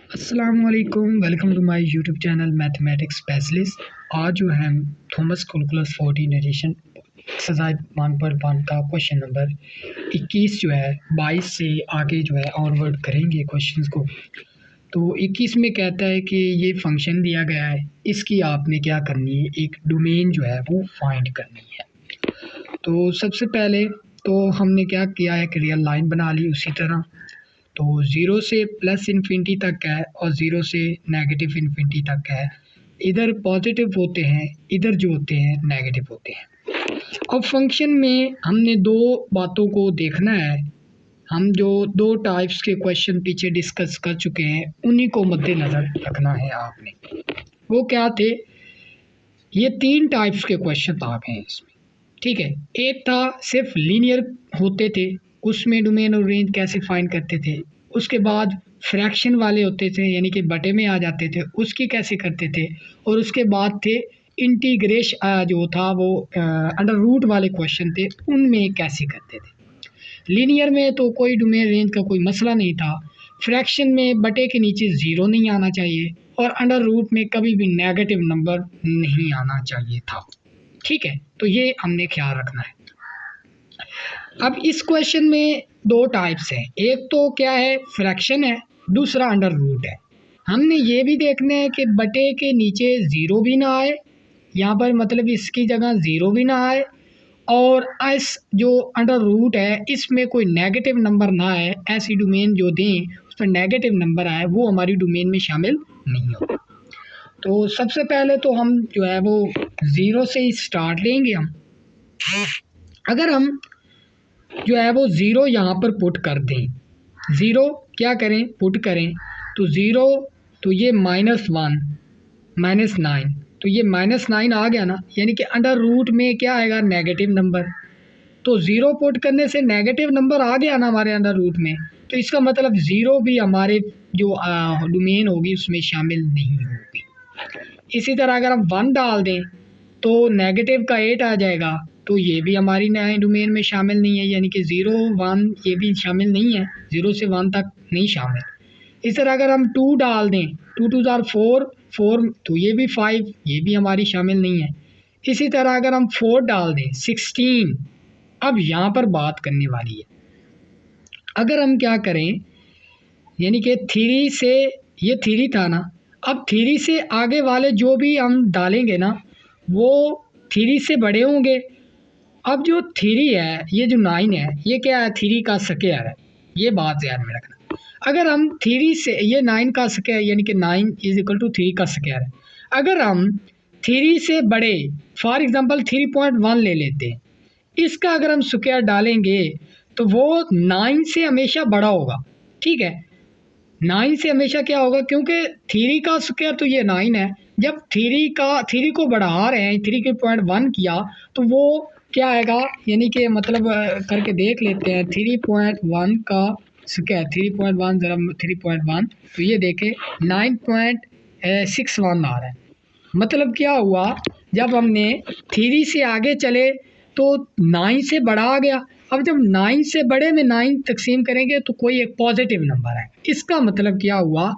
अस्सलामुअलैकुम, welcome to my YouTube channel mathematics specialist. आज जो है हम थॉमस कैलकुलस 40 नरेशन एक्सरसाइज 1.1 का क्वेश्चन नंबर 21 जो है 22 से आगे जो है ऑनवर्ड करेंगे क्वेश्चंस को। तो 21 में कहता है कि ये फंक्शन दिया गया है, इसकी आपने क्या करनी है, एक डोमेन जो है वो फाइंड करनी है। तो सबसे पहले तो हमने क्या किया है कि रियल लाइन बना ली उसी तरह। तो 0 से प्लस इन्फिनिटी तक है और 0 से नेगेटिव इन्फिनिटी तक है। इधर पॉजिटिव होते हैं, इधर जो होते हैं नेगेटिव होते हैं। अब फंक्शन में हमने दो बातों को देखना है। हम जो दो टाइप्स के क्वेश्चन पीछे डिस्कस कर चुके हैं उन्हीं को मद्देनज़र रखना है आपने। वो क्या थे, ये तीन टाइप्स के क्वेश्चन आ गए हैं इसमें, ठीक है। एक था सिर्फ लीनियर होते थे, उसमें डोमेन और रेंज कैसे फाइंड करते थे। उसके बाद फ्रैक्शन वाले होते थे, यानी कि बटे में आ जाते थे, उसकी कैसे करते थे। और उसके बाद थे इंटीग्रेशन जो था वो अंडर रूट वाले क्वेश्चन थे, उनमें कैसे करते थे। लीनियर में तो कोई डोमेन रेंज का कोई मसला नहीं था। फ्रैक्शन में बटे के नीचे ज़ीरो नहीं आना चाहिए और अंडर रूट में कभी भी नेगेटिव नंबर नहीं आना चाहिए था, ठीक है। तो ये हमने ख्याल रखना है। अब इस क्वेश्चन में दो टाइप्स हैं, एक तो क्या है फ्रैक्शन है, दूसरा अंडर रूट है। हमने ये भी देखना है कि बटे के नीचे ज़ीरो भी ना आए, यहाँ पर मतलब इसकी जगह ज़ीरो भी ना आए, और इस जो अंडर रूट है इसमें कोई नेगेटिव नंबर ना आए। ऐसी डोमेन जो दें उस पर नेगेटिव नंबर आए वो हमारी डोमेन में शामिल नहीं होगा। तो सबसे पहले तो हम जो है वो ज़ीरो से ही स्टार्ट लेंगे। हम अगर हम जो है वो ज़ीरो यहाँ पर पुट कर दें, ज़ीरो क्या करें पुट करें, तो ज़ीरो तो ये -1 -9, तो ये -9 आ गया ना, यानी कि अंडर रूट में क्या आएगा नेगेटिव नंबर। तो ज़ीरो पुट करने से नेगेटिव नंबर आ गया ना हमारे अंडर रूट में, तो इसका मतलब ज़ीरो भी हमारे जो डोमेन होगी उसमें शामिल नहीं होगी। इसी तरह अगर हम 1 डाल दें तो नेगेटिव का 8 आ जाएगा, तो ये भी हमारी नए डोमेन में शामिल नहीं है, यानी कि 0 1 ये भी शामिल नहीं है, 0 से 1 तक नहीं शामिल। इस तरह अगर हम 2 डाल दें, 2 2 ज़ार 4 4, तो ये भी 5, ये भी हमारी शामिल नहीं है। इसी तरह अगर हम 4 डाल दें 16। अब यहाँ पर बात करने वाली है, अगर हम क्या करें, यानी कि 3 से, ये 3 था ना, अब 3 से आगे वाले जो भी हम डालेंगे ना वो 3 से बड़े होंगे। अब जो 3 है, ये जो 9 है, ये क्या है 3 का स्क्वायर है, ये बात ध्यान में रखना। अगर हम 3 से, ये 9 का स्क्वायर यानी कि 9 = 3 का स्क्वायर है। अगर हम 3 से बड़े फॉर एग्जांपल 3.1 ले लेते हैं, इसका अगर हम स्क्वायर डालेंगे तो वो 9 से हमेशा बड़ा होगा, ठीक है। 9 से हमेशा क्या होगा, क्योंकि 3 का स्क्वायर तो ये 9 है। जब 3 को बढ़ा रहे हैं, 3.1 किया, तो वो क्या आएगा, यानी कि मतलब करके देख लेते हैं 3.1 का स्क्वायर, 3.1 ज़रा 3.1, तो ये देखें 9.61 आ रहा है। मतलब क्या हुआ, जब हमने 3 से आगे चले तो 9 से बड़ा आ गया। अब जब 9 से बड़े में 9 तकसीम करेंगे तो कोई एक पॉजिटिव नंबर है। इसका मतलब क्या हुआ,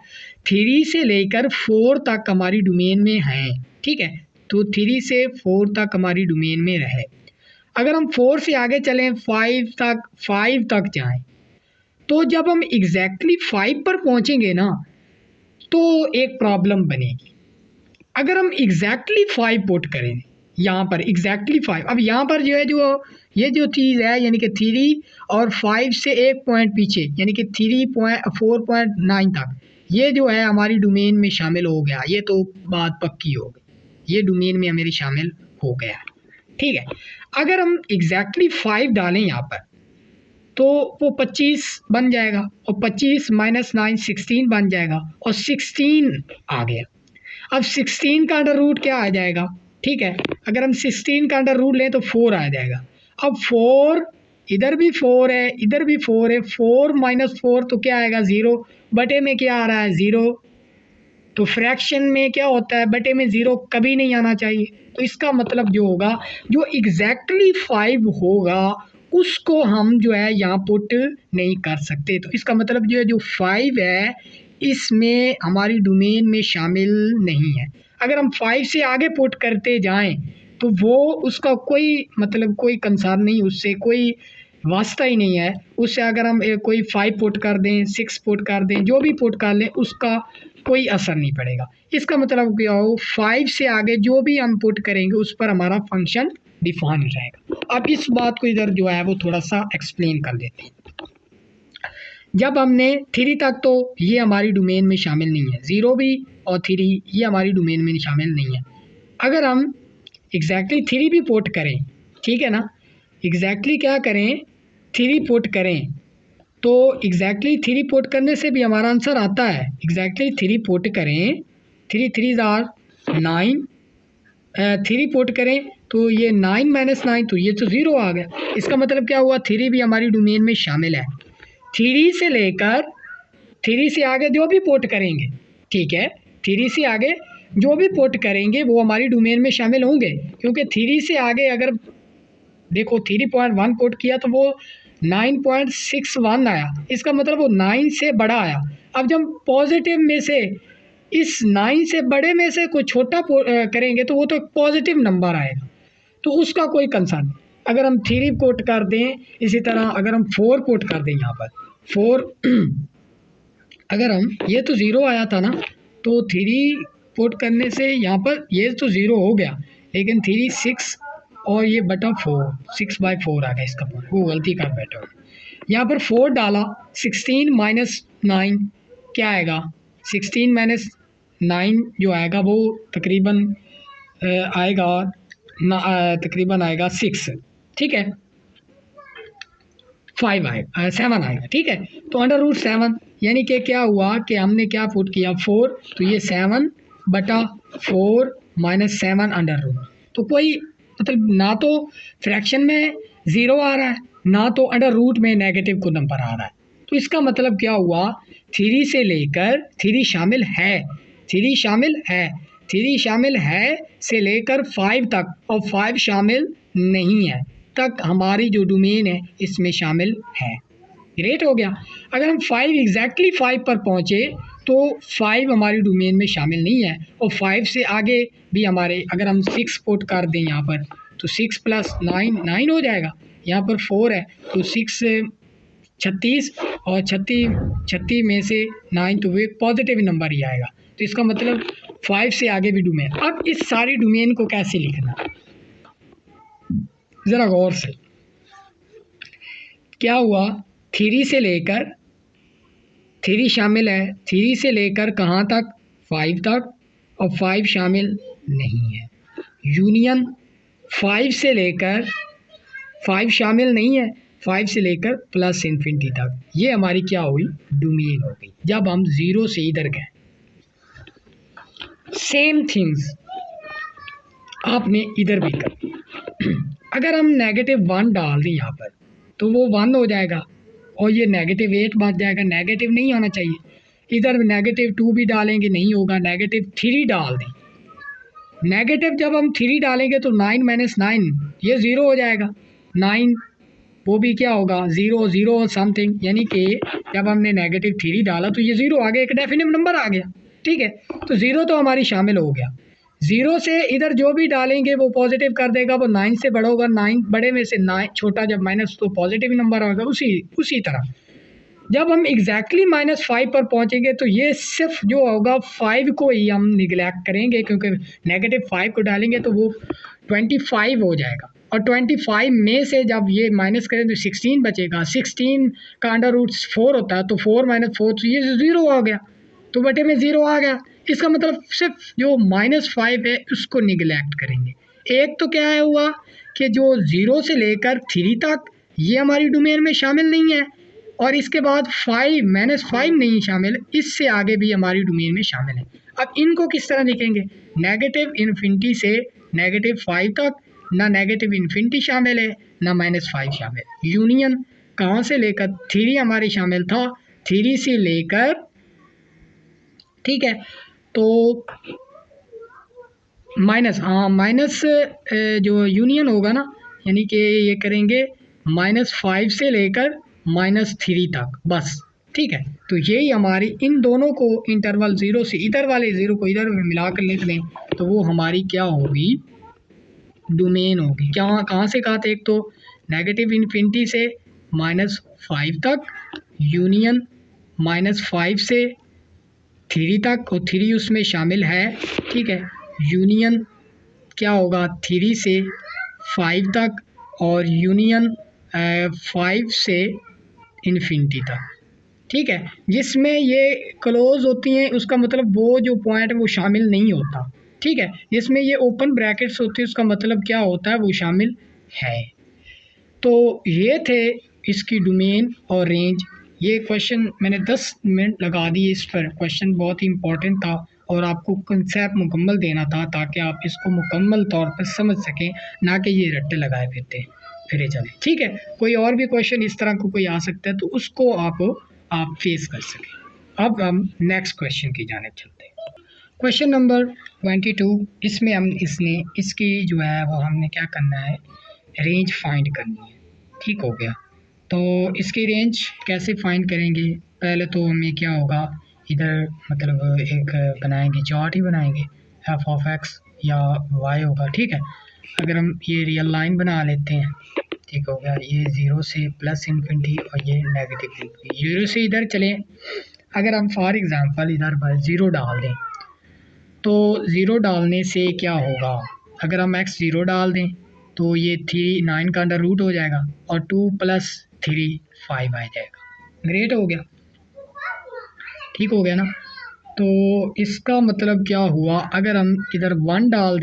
3 से लेकर 4 तक हमारी डोमेन में है, ठीक है। तो 3 से 4 तक हमारी डोमेन में रहे। अगर हम 4 से आगे चलें 5 तक जाएं, तो जब हम एग्जैक्टली 5 पर पहुंचेंगे ना तो एक प्रॉब्लम बनेगी। अगर हम एग्जैक्टली 5 पुट करें यहाँ पर, एग्जैक्टली 5, अब यहाँ पर जो है जो ये जो चीज़ है, यानी कि 3 और 5 से एक पॉइंट पीछे, यानी कि 4.9 तक, ये जो है हमारी डोमेन में शामिल हो गया। ये तो बात पक्की हो गई, ये डोमेन में मेरी शामिल हो गया, ठीक है। अगर हम एग्जैक्टली 5 डालें यहाँ पर तो वो 25 बन जाएगा, और 25 - 9 16 बन जाएगा, और 16 आ गया। अब 16 का अंडर रूट क्या आ जाएगा, ठीक है। अगर हम 16 का अंडर रूट लें तो 4 आ जाएगा। अब 4 इधर भी 4 है, इधर भी 4 है, 4 - 4 तो क्या आएगा 0, बटे में क्या आ रहा है 0। तो फ्रैक्शन में क्या होता है, बटे में 0 कभी नहीं आना चाहिए। तो इसका मतलब जो होगा, जो एग्जैक्टली 5 होगा उसको हम जो है यहाँ पुट नहीं कर सकते। तो इसका मतलब जो है जो 5 है इसमें हमारी डोमेन में शामिल नहीं है। अगर हम 5 से आगे पुट करते जाएं तो वो उसका कोई मतलब कोई कंसर्न नहीं, उससे कोई वास्ता ही नहीं है उससे। अगर हम कोई 5 पुट कर दें, 6 पुट कर दें, जो भी पुट कर लें उसका कोई असर नहीं पड़ेगा। इसका मतलब क्या हो, 5 से आगे जो भी हम पुट करेंगे उस पर हमारा फंक्शन डिफाइन रहेगा। अब इस बात को इधर जो है वो थोड़ा सा एक्सप्लेन कर देते हैं। जब हमने 3 तक, तो ये हमारी डोमेन में शामिल नहीं है, 0 भी और 3 ये हमारी डोमेन में शामिल नहीं है। अगर हम एग्जैक्टली 3 भी पुट करें, ठीक है ना, एग्जैक्टली क्या करें, 3 पुट करें, तो एग्जैक्टली 3 पुट करने से भी हमारा आंसर आता है। एग्जैक्टली 3 पुट करें, 3 3 आर 9, 3 पुट करें तो ये 9 - 9 तो ये तो 0 आ गया। इसका मतलब क्या हुआ, 3 भी हमारी डोमेन में शामिल है। 3 से लेकर 3 से आगे जो भी पुट करेंगे, ठीक है, 3 से आगे जो भी पुट करेंगे वो हमारी डोमेन में शामिल होंगे, क्योंकि 3 से आगे अगर देखो 3.1 पुट किया तो वो 9.61 आया, इसका मतलब वो 9 से बड़ा आया। अब जब पॉजिटिव में से इस 9 से बड़े में से कोई छोटा करेंगे तो वो तो पॉजिटिव नंबर आएगा, तो उसका कोई कंसर्न नहीं। अगर हम 3 पुट कर दें, इसी तरह अगर हम 4 पुट कर दें, यहाँ पर 4 अगर हम, ये तो 0 आया था ना, तो 3 पुट करने से यहाँ पर ये तो 0 हो गया, लेकिन 3 6 और ये बटा 4, 6/4 आ गया इसका पॉइंट, वो गलती कर बैठा हूँ। यहाँ पर 4 डाला, 16 - 9 क्या आएगा, 16 - 9 जो आएगा वो तकरीबन आएगा तकरीबन आएगा 6, ठीक है, 5 आएगा, 7 आएगा, ठीक है। तो √7 यानी कि क्या हुआ कि हमने क्या पुट किया, 4, तो ये 7/4 - 7 तो कोई मतलब ना तो फ्रैक्शन में 0 आ रहा है, ना तो अंडर रूट में नेगेटिव को नंबर आ रहा है। तो इसका मतलब क्या हुआ, 3 से लेकर 3 शामिल है, 3 शामिल है, 3 शामिल है से लेकर 5 तक और 5 शामिल नहीं है तक हमारी जो डोमेन है इसमें शामिल है। ग्रेट हो गया। अगर हम 5 एग्जैक्टली 5 पर पहुँचे तो 5 हमारी डोमेन में शामिल नहीं है, और 5 से आगे भी हमारे, अगर हम 6 पुट कर दें यहाँ पर तो 6 + 9 9 हो जाएगा। यहाँ पर 4 है तो 6 36 और 36 में से 9 तो वो एक पॉजिटिव नंबर ही आएगा। तो इसका मतलब 5 से आगे भी डोमेन। अब इस सारी डोमेन को कैसे लिखना, ज़रा गौर से। क्या हुआ, 3 से लेकर 3 शामिल है, 3 से लेकर कहाँ तक, 5 तक, और 5 शामिल नहीं है। यूनियन 5 से लेकर 5 शामिल नहीं है, 5 से लेकर +∞ तक, ये हमारी क्या हुई, डोमेन हो गई। जब हम 0 से इधर गए, सेम थिंग्स आपने इधर भी कर। अगर हम -1 डाल दें यहाँ पर तो वो 1 हो जाएगा और ये -8 बच जाएगा, नेगेटिव नहीं आना चाहिए। इधर -2 भी डालेंगे नहीं होगा, -3 डाल दें। नेगेटिव जब हम 3 डालेंगे तो 9 - 9 ये 0 हो जाएगा, 9 वो भी क्या होगा, 0 0 समथिंग, यानी कि जब हमने -3 डाला तो ये 0 आ गया, एक डेफिनेट नंबर आ गया, ठीक है। तो 0 तो हमारी शामिल हो गया। 0 से इधर जो भी डालेंगे वो पॉजिटिव कर देगा, वो 9 से बड़ा होगा, 9 बड़े में से 9 छोटा जब माइनस तो पॉजिटिव नंबर होगा। उसी तरह जब हम एग्जैक्टली -5 पर पहुंचेंगे तो ये सिर्फ जो होगा 5 को ही हम निगलेक्ट करेंगे, क्योंकि -5 को डालेंगे तो वो 25 हो जाएगा, और 25 में से जब ये माइनस करें तो 16 बचेगा। 16 का √4 होता है, तो 4 - 4 तो ये 0 आ गया, तो बटे में 0 आ गया। इसका मतलब सिर्फ जो -5 है उसको निगलेक्ट करेंगे। एक तो क्या है हुआ कि जो 0 से लेकर 3 तक ये हमारी डोमेन में शामिल नहीं है, और इसके बाद 5 -5 नहीं शामिल, इससे आगे भी हमारी डोमेन में शामिल है। अब इनको किस तरह लिखेंगे, -∞ से -5 तक ना -∞ शामिल है ना -5 शामिल। यूनियन कहाँ से लेकर 3 हमारी शामिल था, 3 से लेकर, ठीक है, तो माइनस जो यूनियन होगा ना, यानी कि ये करेंगे -5 से लेकर -3 तक, बस ठीक है। तो यही हमारी इन दोनों को इंटरवल 0 से इधर वाले 0 को इधर मिला कर लिख दें तो वो हमारी क्या होगी, डोमेन होगी। क्या कहाँ से कहाँ तक, तो नेगेटिव इन्फिनिटी से -5 तक, यूनियन -5 से 3 तक, और 3 उसमें शामिल है, ठीक है। यूनियन क्या होगा 3 से 5 तक, और यूनियन 5 से इन्फिनिटी तक, ठीक है। जिसमें ये क्लोज होती हैं उसका मतलब वो जो पॉइंट है वो शामिल नहीं होता, ठीक है। जिसमें ये ओपन ब्रैकेट्स होती है उसका मतलब क्या होता है, वो शामिल है। तो ये थे इसकी डोमेन और रेंज। ये क्वेश्चन मैंने 10 मिनट लगा दिए इस पर, क्वेश्चन बहुत ही इंपॉर्टेंट था और आपको कंसेप्ट मुकम्मल देना था ताकि आप इसको मुकम्मल तौर पर समझ सकें, ना कि ये रट्टे लगाए फिरे चले, ठीक है। कोई और भी क्वेश्चन इस तरह को कोई आ सकता है तो उसको आप फेस कर सकें। अब हम नेक्स्ट क्वेश्चन की जानिब चलते हैं। क्वेश्चन नंबर 22, इसमें हम इसकी जो है वो हमने क्या करना है, रेंज फाइंड करनी है, ठीक हो गया। तो इसकी रेंज कैसे फाइंड करेंगे, पहले तो हमें क्या होगा, इधर मतलब एक बनाएंगे, चार्ट ही बनाएंगे, f(x) या y होगा, ठीक है। अगर हम ये रियल लाइन बना लेते हैं, ठीक हो गया, ये 0 से प्लस इन्फिनिटी और ये नेगेटिव इन्फिनिटी, 0 से इधर चलें। अगर हम फॉर एग्ज़ाम्पल इधर पर 0 डाल दें तो 0 डालने से क्या होगा, अगर हम x 0 डाल दें तो ये 9 का अंडर रूट हो जाएगा और 2 + 3 5 आ जाएगा। ग्रेट हो गया, ठीक हो गया ना। तो इसका मतलब क्या हुआ, अगर हम इधर 1 डाल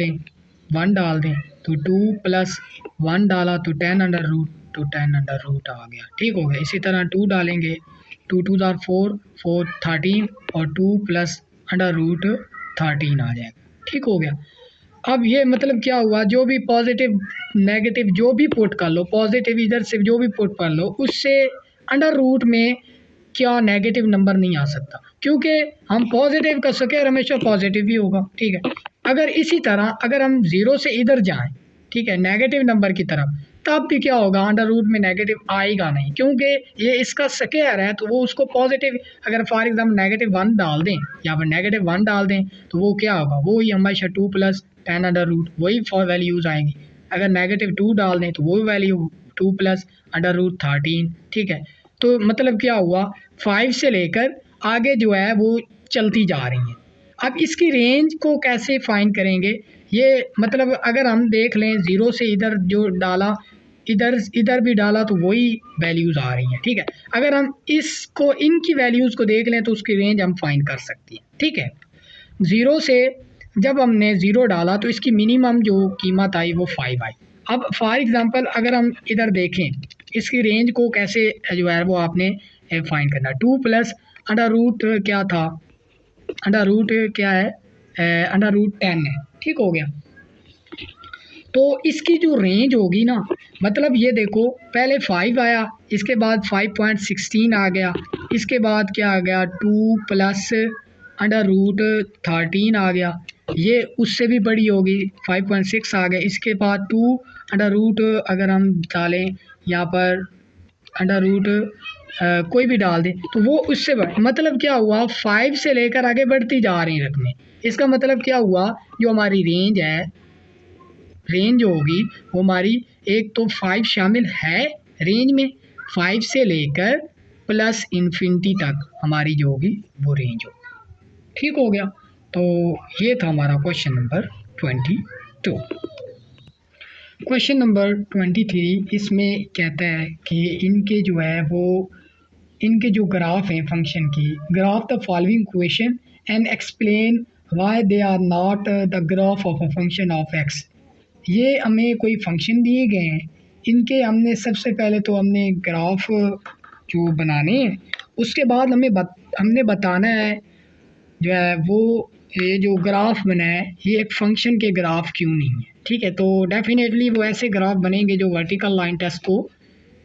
दें तो 2 + 1 डाला तो 10 अंडर रूट आ गया, ठीक हो गया। इसी तरह 2 डालेंगे, 2 2 = 4 4 13 और 2 + अंडर रूट 13 आ जाएगा, ठीक हो गया। अब ये मतलब क्या हुआ, जो भी पॉजिटिव नेगेटिव जो भी पुट कर लो, पॉजिटिव इधर से जो भी पुट कर लो, उससे अंडर रूट में क्या नेगेटिव नंबर नहीं आ सकता, क्योंकि हम पॉजिटिव का स्क्वायर हमेशा पॉजिटिव ही होगा, ठीक है। अगर इसी तरह अगर हम 0 से इधर जाएं, ठीक है, नेगेटिव नंबर की तरफ, तब भी क्या होगा, अंडर रूट में नेगेटिव आएगा नहीं, क्योंकि ये इसका स्क्वायर है तो वो उसको पॉजिटिव, अगर फॉर एग्जाम्पल -1 डाल दें या फिर -1 डाल दें तो वो क्या होगा, वो ही हमेशा 2 + 10 अंडर रूट वही वैल्यूज़ आएंगी। अगर -2 डाल दें तो वो वैल्यू 2 + अंडर रूट 13, ठीक है। तो मतलब क्या हुआ, 5 से लेकर आगे जो है वो चलती जा रही हैं। अब इसकी रेंज को कैसे फाइंड करेंगे, ये मतलब अगर हम देख लें 0 से इधर जो डाला, इधर भी डाला तो वही वैल्यूज़ आ रही हैं, ठीक है। अगर हम इसको इनकी वैल्यूज़ को देख लें तो उसकी रेंज हम फाइंड कर सकते हैं, ठीक है। 0 से जब हमने 0 डाला तो इसकी मिनिमम जो कीमत आई वो 5 आई। अब फॉर एग्ज़ाम्पल अगर हम इधर देखें इसकी रेंज को कैसे जो है वो आपने फाइंड करना, 2 + अंडर रूट क्या था, अंडर रूट क्या है, अंडर रूट 10 है, ठीक हो गया। तो इसकी जो रेंज होगी ना, मतलब ये देखो पहले 5 आया, इसके बाद 5.16 आ गया, इसके बाद क्या आ गया 2 + अंडर रूट 13 आ गया, ये उससे भी बड़ी होगी 5.6 आ गया, इसके बाद 2 अंडर रूट अगर हम डालें यहाँ पर अंडर रूट कोई भी डाल दें तो वो उससे मतलब क्या हुआ, 5 से लेकर आगे बढ़ती जा रही रकमें। इसका मतलब क्या हुआ, जो हमारी रेंज है, रेंज जो होगी वो हमारी एक तो 5 शामिल है रेंज में, 5 से लेकर प्लस इन्फिनिटी तक हमारी जो होगी वो रेंज होगी, ठीक हो गया। तो ये था हमारा क्वेश्चन नंबर 22। क्वेश्चन नंबर 23 इसमें कहता है कि इनके जो है वो इनके जो ग्राफ हैं फंक्शन की, graph the following equation and explain why they are not the graph of a function of X. ये हमें कोई फंक्शन दिए गए हैं, इनके हमने सबसे पहले तो हमने ग्राफ जो बनाने हैं, उसके बाद हमने बताना है जो है वो ये जो ग्राफ बना है ये एक फंक्शन के ग्राफ क्यों नहीं है, ठीक है। तो डेफिनेटली वो ऐसे ग्राफ बनेंगे जो वर्टिकल लाइन टेस्ट को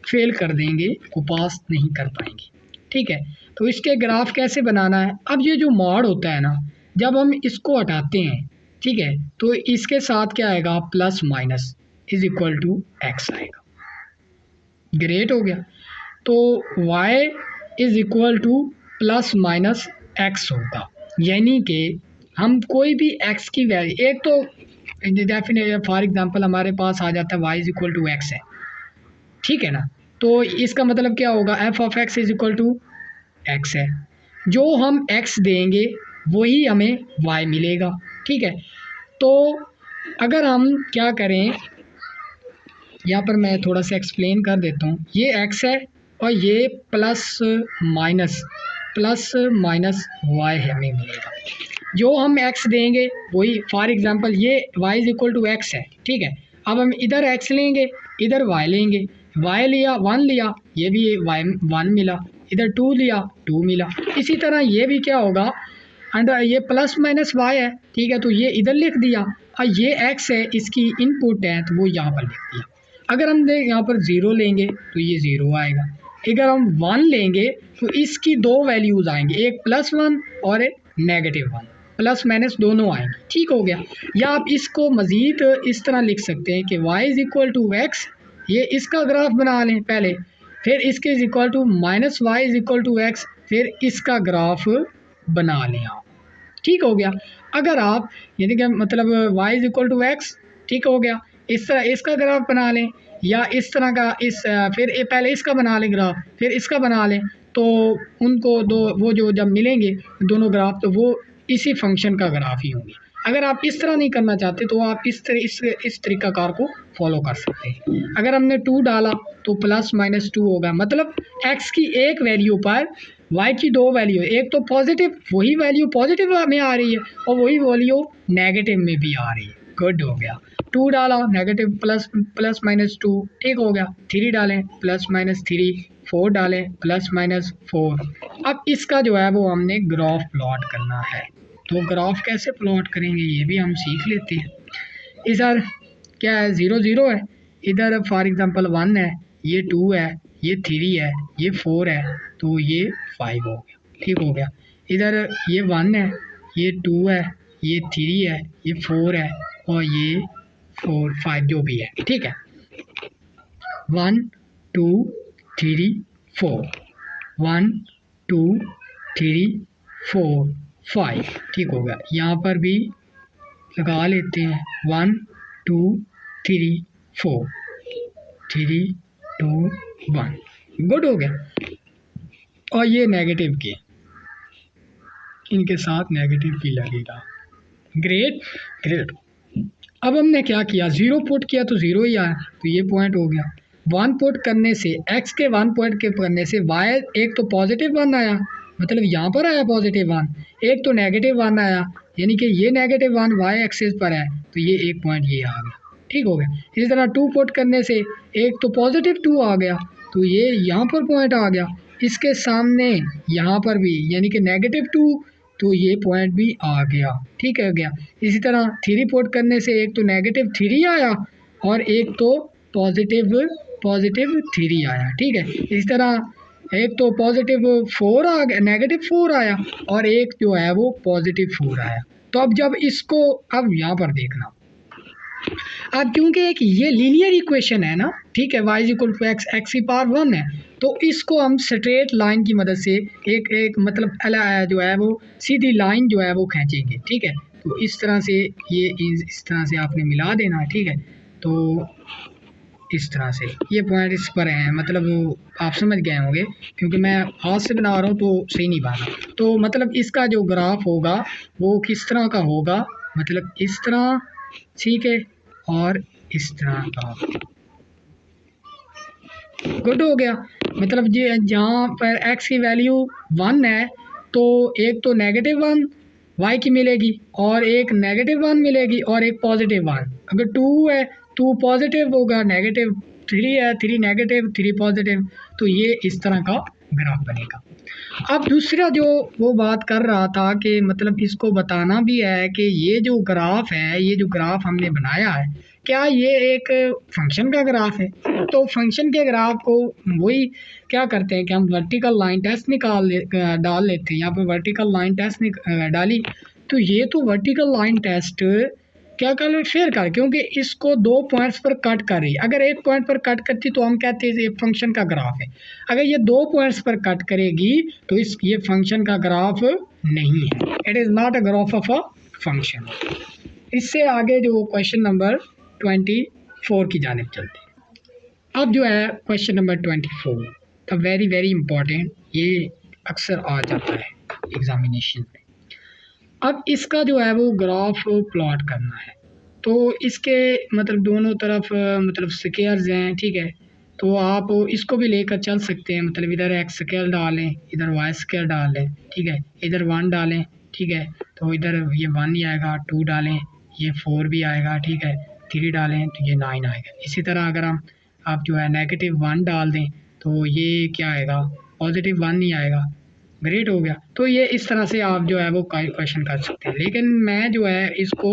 फेल कर देंगे, को पास नहीं कर पाएंगे, ठीक है। तो इसके ग्राफ कैसे बनाना है, अब ये जो मॉड होता है ना, जब हम इसको हटाते हैं, ठीक है, तो इसके साथ क्या आएगा, plus minus is equal to X आएगा। ग्रेट हो गया। तो y is equal to plus minus X होगा। यानी कि हम कोई भी एक्स की वैल्यू, एक तो डेफिनेट फॉर एग्जांपल हमारे पास आ जाता है Y is equal to X है, ठीक है ना। तो इसका मतलब क्या होगा, F of X is equal to X है, जो हम एक्स देंगे वही हमें वाई मिलेगा, ठीक है। तो अगर हम क्या करें, यहाँ पर मैं थोड़ा सा एक्सप्लेन कर देता हूँ। ये एक्स है और ये प्लस माइनस वाई हमें मिलेगा। जो हम एक्स देंगे वही, फॉर एग्जांपल ये Y is equal to X है, ठीक है। अब हम इधर एक्स लेंगे, इधर वाई लेंगे, वाई लिया 1 लिया, ये भी वाई 1 मिला, इधर 2 लिया 2 मिला। इसी तरह ये भी क्या होगा, अंडर ये प्लस माइनस वाई है, ठीक है, तो ये इधर लिख दिया, और ये एक्स है इसकी इनपुट है तो वो यहाँ पर लिख दिया। अगर हम यहाँ पर 0 लेंगे तो ये 0 आएगा, अगर हम 1 लेंगे तो इसकी दो वैल्यूज़ आएंगी, एक +1 और एक -1, प्लस माइनस दोनों आएंगे, ठीक हो गया। या आप इसको मज़ीद इस तरह लिख सकते हैं कि y is equal to X, ये इसका ग्राफ बना लें पहले, फिर इसके is equal to minus Y is equal to X, फिर इसका ग्राफ बना लें आप, ठीक हो गया। अगर आप यानी कि मतलब y is equal to X, ठीक हो गया, इस तरह इसका ग्राफ बना लें, या इस तरह का फिर पहले इसका बना लें ग्राफ, फिर इसका बना लें, तो उनको दो वो जो जब मिलेंगे दोनों ग्राफ तो वो इसी फंक्शन का ग्राफ ही होंगे। अगर आप इस तरह नहीं करना चाहते तो आप इस तरीक़ाकार को फॉलो कर सकते हैं। अगर हमने 2 डाला तो प्लस माइनस 2 होगा, मतलब x की एक वैल्यू पर y की दो वैल्यू, एक तो पॉजिटिव, वही वैल्यू पॉजिटिव में आ रही है और वही वैल्यू नेगेटिव में भी आ रही है। गुड हो गया। 2 डाला नेगेटिव प्लस माइनस 2, ठीक हो गया। 3 डालें प्लस माइनस 3, 4 डालें प्लस माइनस 4। अब इसका जो है वो हमने ग्राफ प्लॉट करना है, तो ग्राफ कैसे प्लॉट करेंगे ये भी हम सीख लेते हैं। इधर क्या है, 0 0 है, इधर फॉर एग्जांपल 1 है, ये 2 है, ये 3 है, ये 4 है, तो ये 5 हो गया, ठीक हो गया। इधर ये 1 है, ये 2 है, ये 3 है, ये 4 है और ये 4 5 जो भी है, ठीक है। 1 2 3 4, 1 2 3 4 5, ठीक हो गया। यहाँ पर भी लगा लेते हैं 1 2 3 4, 3 2 1, गुड हो गया। और ये नेगेटिव के, इनके साथ नेगेटिव भी लगेगा, ग्रेट ग्रेट। अब हमने क्या किया, 0 पुट किया तो 0 ही आया, तो ये पॉइंट हो गया। 1 पुट करने से x के 1 पॉइंट के करने से y एक तो पॉजिटिव 1 आया, मतलब यहाँ पर आया पॉजिटिव 1, एक तो नेगेटिव 1 आया, यानी कि ये नेगेटिव 1 y एक्सिस पर है, तो ये एक पॉइंट ये आ गया, ठीक हो गया। इसी तरह 2 पुट करने से एक तो पॉजिटिव 2 आ गया, तो ये यहाँ पर पॉइंट आ गया, इसके सामने यहाँ पर भी यानी कि नेगेटिव 2, तो ये पॉइंट भी आ गया, ठीक है गया। इसी तरह 3 पुट करने से एक तो नेगेटिव 3 आया और एक तो पॉजिटिव 3 आया, ठीक है। इसी तरह एक तो पॉजिटिव 4 आ गया, नेगेटिव 4 आया और एक जो है वो पॉजिटिव 4 आया। तो अब जब इसको अब यहाँ पर देखना, अब क्योंकि एक ये लीनियर इक्वेशन है ना, ठीक है, y is equal to X, X की पावर 1 है, तो इसको हम स्ट्रेट लाइन की मदद से एक मतलब जो है वो सीधी लाइन जो है वो खींचेंगे, ठीक है। तो इस तरह से ये इस तरह से आपने मिला देना है, ठीक है। तो इस तरह से ये पॉइंट इस पर हैं, मतलब आप समझ गए होंगे, क्योंकि मैं हाथ से बना रहा हूँ तो सही नहीं बना। तो मतलब इसका जो ग्राफ होगा वो किस तरह का होगा, मतलब इस तरह, ठीक है, और इस तरह का, गुड हो गया। मतलब ये जहाँ पर x की वैल्यू 1 है तो एक तो -1 y की मिलेगी और एक -1 मिलेगी और एक +1। अगर 2 है 2 पॉजिटिव होगा, -3 है 3 नेगेटिव 3 पॉजिटिव, तो ये इस तरह का ग्राफ बनेगा। अब दूसरा जो वो बात कर रहा था कि मतलब इसको बताना भी है कि ये जो ग्राफ है, ये जो ग्राफ हमने बनाया है, क्या ये एक फंक्शन का ग्राफ है। तो फंक्शन के ग्राफ को वही क्या करते हैं कि हम वर्टिकल लाइन टेस्ट डाल लेते हैं। यहाँ पर वर्टिकल लाइन टेस्ट डाली, तो ये तो वर्टिकल लाइन टेस्ट क्या कर फेयर कर, क्योंकि इसको 2 पॉइंट्स पर कट कर रही है। अगर 1 पॉइंट पर कट करती तो हम कहते हैं ये फंक्शन का ग्राफ है। अगर ये 2 पॉइंट्स पर कट करेगी तो ये फंक्शन का ग्राफ नहीं है, it is not a graph of a function. इससे आगे जो क्वेश्चन नंबर 24 की जानिब चलते हैं। अब जो है question number 24 the very very important, ये अक्सर आ जाता है एग्जामिनेशन में। अब इसका जो है वो ग्राफ प्लॉट करना है, तो इसके मतलब दोनों तरफ मतलब स्क्वायर्स हैं, ठीक है। तो आप इसको भी लेकर चल सकते हैं, मतलब इधर एक्स स्क्वायर डालें, इधर वाई स्क्वायर डालें, ठीक है, इधर 1 डालें, ठीक है, तो इधर ये 1 ही आएगा, 2 डालें ये 4 भी आएगा, ठीक है, 3 डालें तो ये 9 आएगा। इसी तरह अगर हम आप जो है -1 डाल दें तो ये क्या आएगा, +1 ही आएगा। ग्रेट हो गया। तो ये इस तरह से आप जो है वो क्वेश्चन कर सकते हैं, लेकिन मैं जो है इसको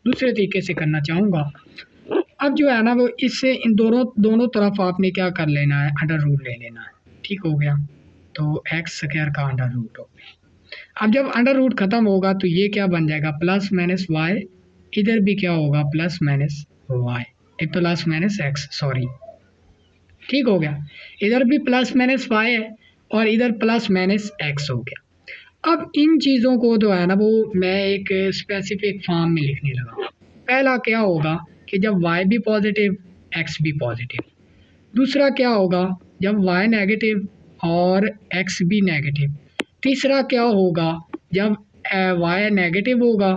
दूसरे तरीके से करना चाहूँगा। अब जो है ना वो इससे इन दोनों तरफ आपने क्या कर लेना है, अंडर रूट ले लेना है, ठीक हो गया। तो एक्स स्क्वायर का अंडर रूट हो गया। अब जब अंडर रूट ख़त्म होगा तो ये क्या बन जाएगा, प्लस माइनस वाई, इधर भी क्या होगा plus minus Y, plus minus X, sorry, ठीक हो गया। इधर भी प्लस माइनस वाई है और इधर प्लस माइनस एक्स हो गया। अब इन चीज़ों को जो है ना वो मैं एक स्पेसिफिक फॉर्म में लिखने लगा। पहला क्या होगा कि जब y भी पॉजिटिव x भी पॉजिटिव। दूसरा क्या होगा जब y नेगेटिव और x भी नेगेटिव। तीसरा क्या होगा जब y नेगेटिव होगा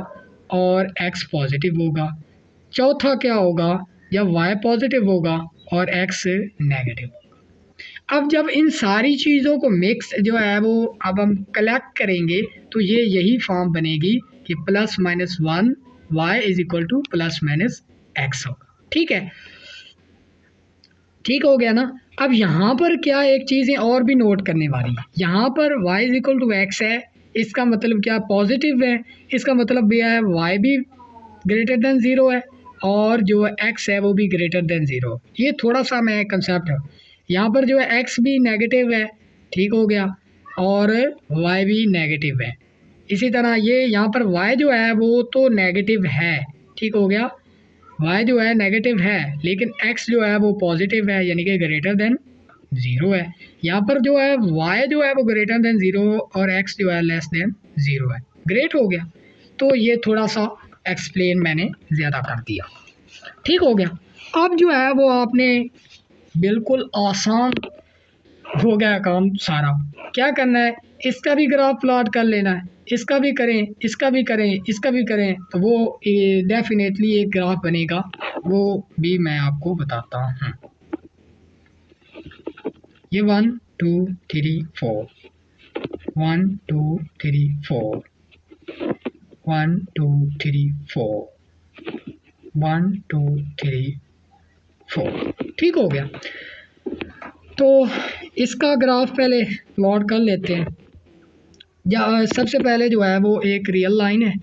और x पॉजिटिव होगा। चौथा क्या होगा जब y पॉजिटिव होगा और x नेगेटिव। अब जब इन सारी चीज़ों को मिक्स जो है वो अब हम कलेक्ट करेंगे तो ये यही फॉर्म बनेगी कि +-1 y is equal to +-x होगा, ठीक है, ठीक हो गया ना। अब यहाँ पर क्या एक चीज़ें और भी नोट करने वाली है, यहाँ पर y is equal to x है, इसका मतलब क्या पॉजिटिव है, इसका मतलब यह है y भी ग्रेटर देन 0 है और जो x है वो भी ग्रेटर देन 0। ये थोड़ा सा मैं कंसेप्ट है, यहाँ पर जो है x भी नेगेटिव है, ठीक हो गया, और y भी नेगेटिव है। इसी तरह ये यहाँ पर y जो है वो तो नेगेटिव है, ठीक हो गया, y जो है नेगेटिव है, लेकिन x जो है वो पॉजिटिव है, यानी कि ग्रेटर देन 0 है। यहाँ पर जो है y जो है वो ग्रेटर देन 0 और x जो है लेस देन 0 है। ग्रेट हो गया। तो ये थोड़ा सा एक्सप्लेन मैंने ज़्यादा कर दिया, ठीक हो गया। अब जो है वो आपने बिल्कुल आसान हो गया काम सारा। क्या करना है, इसका भी ग्राफ प्लॉट कर लेना है, इसका भी करें, इसका भी करें, इसका भी करें, तो वो डेफिनेटली एक ग्राफ बनेगा, वो भी मैं आपको बताता हूँ। ये 1 2 3 4 1 2 3 4 1 2 3 4 1 2 3 4, ठीक हो गया। तो इसका ग्राफ पहले प्लॉट कर लेते हैं। सबसे पहले जो है वो एक रियल लाइन है,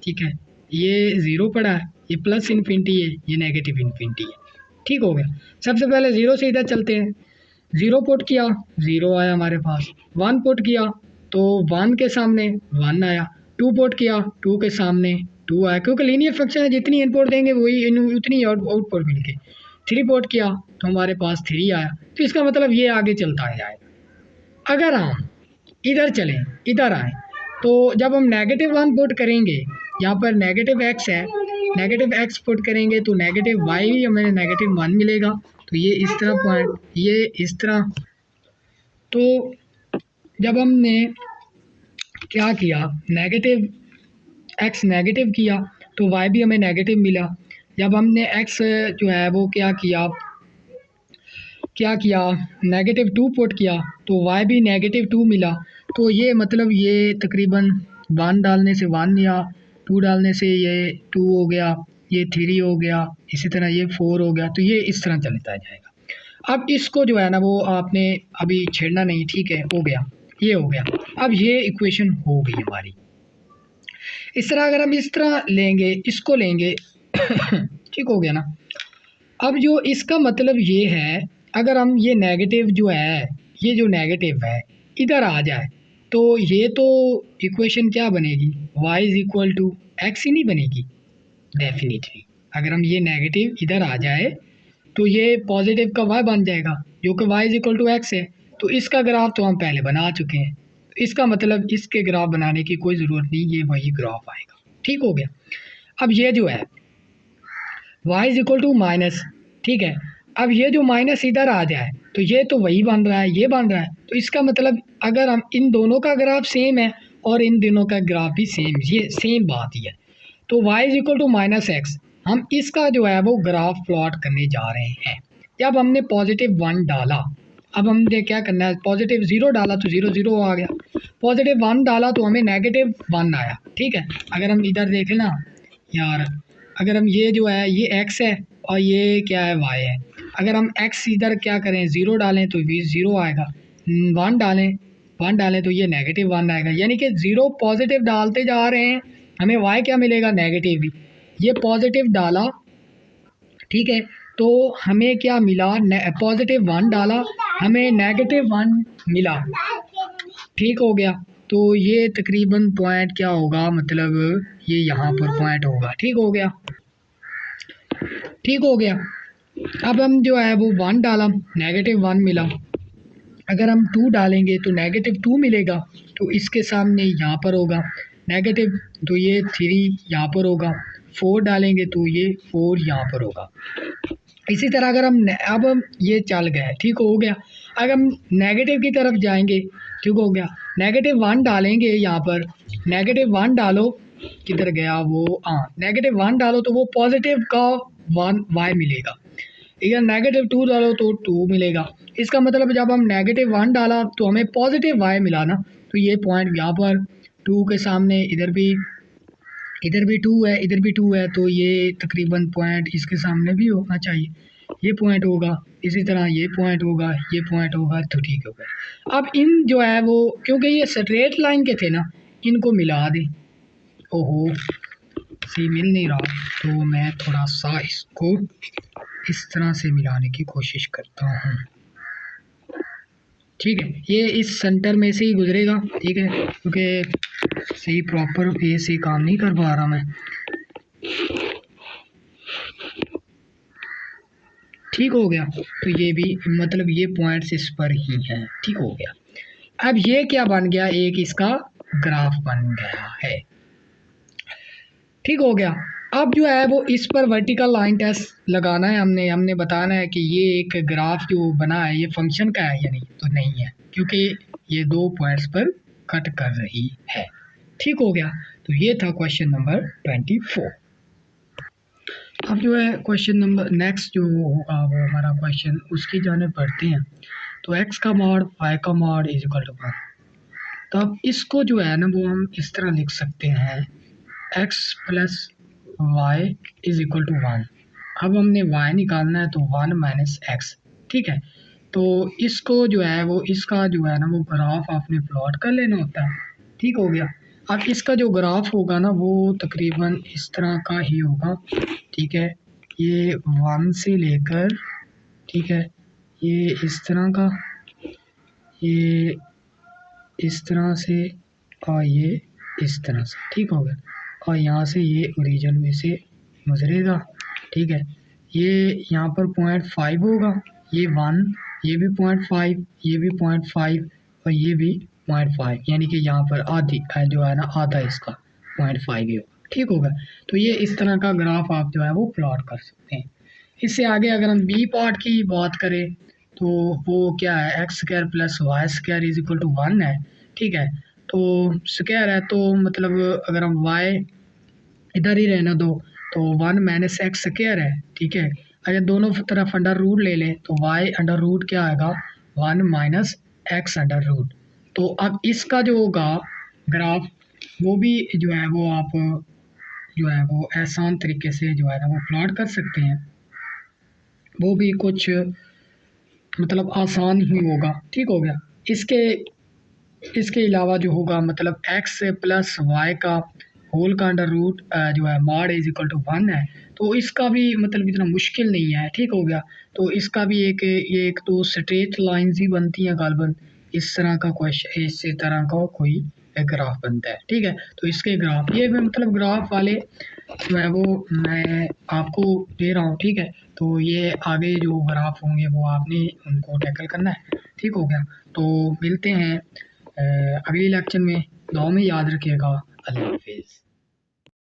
ठीक है, ये 0 पड़ा है, ये प्लस इन्फिनिटी है, ये नेगेटिव इन्फिनिटी है, ठीक हो गया। सबसे पहले 0 से इधर चलते हैं, 0 पुट किया 0 आया हमारे पास, 1 पुट किया तो 1 के सामने 1 आया, 2 पुट किया 2 के सामने 2 आया, क्योंकि लीनियर फंक्शन है, जितनी इनपुट देंगे वही उतनी आउटपुट मिल के। 3 पुट किया तो हमारे पास 3 आया, तो इसका मतलब ये आगे चलता है जाएगा। अगर हम इधर चलें, इधर आए, तो जब हम -1 पुट करेंगे, यहाँ पर नेगेटिव x है, नेगेटिव x पुट करेंगे तो नेगेटिव y भी हमें -1 मिलेगा। तो ये इस तरह पॉइंट, ये इस तरह। तो जब हमने क्या किया, नेगेटिव x नेगेटिव किया तो y भी हमें नेगेटिव मिला। जब हमने x जो है वो क्या किया -2 पुट किया तो y भी -2 मिला। तो ये मतलब ये तकरीबन 1 डालने से 1 या 2 डालने से ये 2 हो गया, ये 3 हो गया, इसी तरह ये 4 हो गया। तो ये इस तरह चलता जाएगा। अब इसको जो है ना वो आपने अभी छेड़ना नहीं, ठीक है, हो गया, ये हो गया। अब ये इक्वेशन हो गई हमारी। इस तरह अगर हम इस तरह लेंगे, इसको लेंगे ठीक हो गया ना। अब जो इसका मतलब ये है, अगर हम ये नेगेटिव जो है, ये जो नेगेटिव है इधर आ जाए तो ये तो इक्वेशन क्या बनेगी, y is equal to x ही नहीं बनेगी, डेफिनेटली अगर हम ये नेगेटिव इधर आ जाए तो ये पॉजिटिव का y बन जाएगा जो कि y is equal to X है। तो इसका ग्राफ तो हम पहले बना चुके हैं, तो इसका मतलब इसके ग्राफ बनाने की कोई ज़रूरत नहीं, ये वही ग्राफ आएगा। ठीक हो गया। अब ये जो है y is equal to minus, ठीक है, अब ये जो माइनस इधर आ जाए तो ये तो वही बन रहा है, ये बन रहा है, तो इसका मतलब अगर हम इन दोनों का ग्राफ सेम है और इन दोनों का ग्राफ भी सेम, ये सेम बात ही है। तो y is equal to minus X, हम इसका जो है वो ग्राफ प्लॉट करने जा रहे हैं। जब हमने पॉजिटिव 1 डाला, अब हमने क्या करना है, पॉजिटिव 0 डाला तो 0 0 आ गया, पॉजिटिव 1 डाला तो हमें नेगेटिव 1 आया। ठीक है, अगर हम इधर देखें ना यार, अगर हम ये जो है ये x है और ये क्या है y है, अगर हम x इधर क्या करें 0 डालें तो भी 0 आएगा, 1 डालें तो ये नेगेटिव 1 आएगा, यानी कि 0 पॉजिटिव डालते जा रहे हैं, हमें y क्या मिलेगा, नेगेटिव भी। ये पॉजिटिव डाला, ठीक है, तो हमें क्या मिला, पॉजिटिव 1 डाला हमें नेगेटिव 1 मिला। ठीक हो गया, तो ये तकरीबन पॉइंट क्या होगा, मतलब ये यहाँ पर पॉइंट होगा। ठीक हो गया, ठीक हो गया। अब हम जो है वो 1 डाला, नेगेटिव 1 मिला, अगर हम 2 डालेंगे तो नेगेटिव 2 मिलेगा, तो इसके सामने यहाँ पर होगा नेगेटिव, तो ये 3 यहाँ पर होगा, 4 डालेंगे तो ये 4 यहाँ पर होगा। इसी तरह अगर हम अब हम ये चल गए, ठीक हो गया। अगर हम नेगेटिव की तरफ जाएंगे, ठीक हो गया, नेगेटिव 1 डालेंगे यहाँ पर, नेगेटिव 1 डालो, किधर गया वो, हाँ नेगेटिव 1 डालो तो वो पॉजिटिव का 1 y मिलेगा, अगर नेगेटिव 2 डालो तो 2 मिलेगा। इसका मतलब जब हम नेगेटिव 1 डाला तो हमें पॉजिटिव y मिला ना, तो ये पॉइंट यहाँ पर 2 के सामने इधर भी 2 है, इधर भी 2 है, तो ये तकरीबन पॉइंट इसके सामने भी होना चाहिए, ये पॉइंट होगा, इसी तरह ये पॉइंट होगा, ये पॉइंट होगा, तो ठीक हो गया। अब इन जो है वो क्योंकि ये स्ट्रेट लाइन के थे ना, इनको मिला दें। ओहो सी मिल नहीं रहा, तो मैं थोड़ा सा इसको इस तरह से मिलाने की कोशिश करता हूँ। ठीक है, ये इस सेंटर में से ही गुजरेगा, ठीक है, क्योंकि सही प्रॉपर वे से काम नहीं कर पा रहा मैं। ठीक हो गया, तो ये भी मतलब ये पॉइंट्स इस पर ही हैं। ठीक हो गया, अब ये क्या बन गया, एक इसका ग्राफ बन गया है। ठीक हो गया, अब जो है वो इस पर वर्टिकल लाइन टेस्ट लगाना है, हमने बताना है कि ये एक ग्राफ जो बना है ये फंक्शन का है या नहीं, तो नहीं है क्योंकि ये 2 पॉइंट्स पर कट कर रही है। ठीक हो गया, तो ये था क्वेश्चन नंबर 24। अब जो है क्वेश्चन नंबर नेक्स्ट जो होगा वो हमारा क्वेश्चन उसकी जाने पढ़ते हैं। तो x का मॉड y का मॉड इज इक्वल टू 1, तो अब इसको जो है ना वो हम इस तरह लिख सकते हैं, x plus y is equal to 1। अब हमने y निकालना है तो 1 माइनस एक्स। ठीक है, तो इसको जो है वो इसका जो है ना वो ग्राफ आपने प्लॉट कर लेना होता है। ठीक हो गया, अब इसका जो ग्राफ होगा ना वो तकरीबन इस तरह का ही होगा। ठीक है, ये 1 से लेकर, ठीक है, ये इस तरह का, ये इस तरह से और ये इस तरह से। ठीक हो गया, और यहाँ से ये ओरिजिन में से गुजरेगा। ठीक है, ये यहाँ पर 0.5 होगा, ये 1, ये भी 0.5, ये भी 0.5 और ये भी 0.5, यानी कि यहाँ पर आधी जो है ना आधा इसका 0.5 ही होगा। ठीक होगा, तो ये इस तरह का ग्राफ आप जो है वो प्लॉट कर सकते हैं। इससे आगे अगर हम बी पार्ट की बात करें तो वो क्या है, X square plus Y square is equal to 1 है। ठीक है, तो स्क्वायर है तो मतलब अगर हम वाई इधर ही रहना दो तो 1 माइनस एक्स स्क्वायर है। ठीक है, अगर दोनों तरफ अंडर रूट ले लें तो वाई अंडर रूट क्या आएगा, 1 माइनस एक्स अंडर रूट। तो अब इसका जो होगा ग्राफ वो भी जो है वो आप जो है वो आसान तरीके से जो है ना वो प्लॉट कर सकते हैं, वो भी कुछ मतलब आसान ही होगा। ठीक हो गया, इसके अलावा जो होगा मतलब x प्लस वाई का होल का अंडर रूट जो है मॉड इज इक्वल टू 1 है, तो इसका भी मतलब इतना मुश्किल नहीं है। ठीक हो गया, तो इसका भी ये एक तो स्ट्रेट लाइंस ही बनती हैं गालबन, इस तरह का क्वेश्चन इस तरह का कोई ग्राफ बनता है। ठीक है, तो इसके ग्राफ ये मतलब ग्राफ वाले जो है वो मैं आपको दे रहा हूँ। ठीक है, तो ये आगे जो ग्राफ होंगे वो आपने उनको टैकल करना है। ठीक हो गया, तो मिलते हैं अगले लेक्चर में। दुआ में याद रखिएगा। अल्लाह हाफिज़।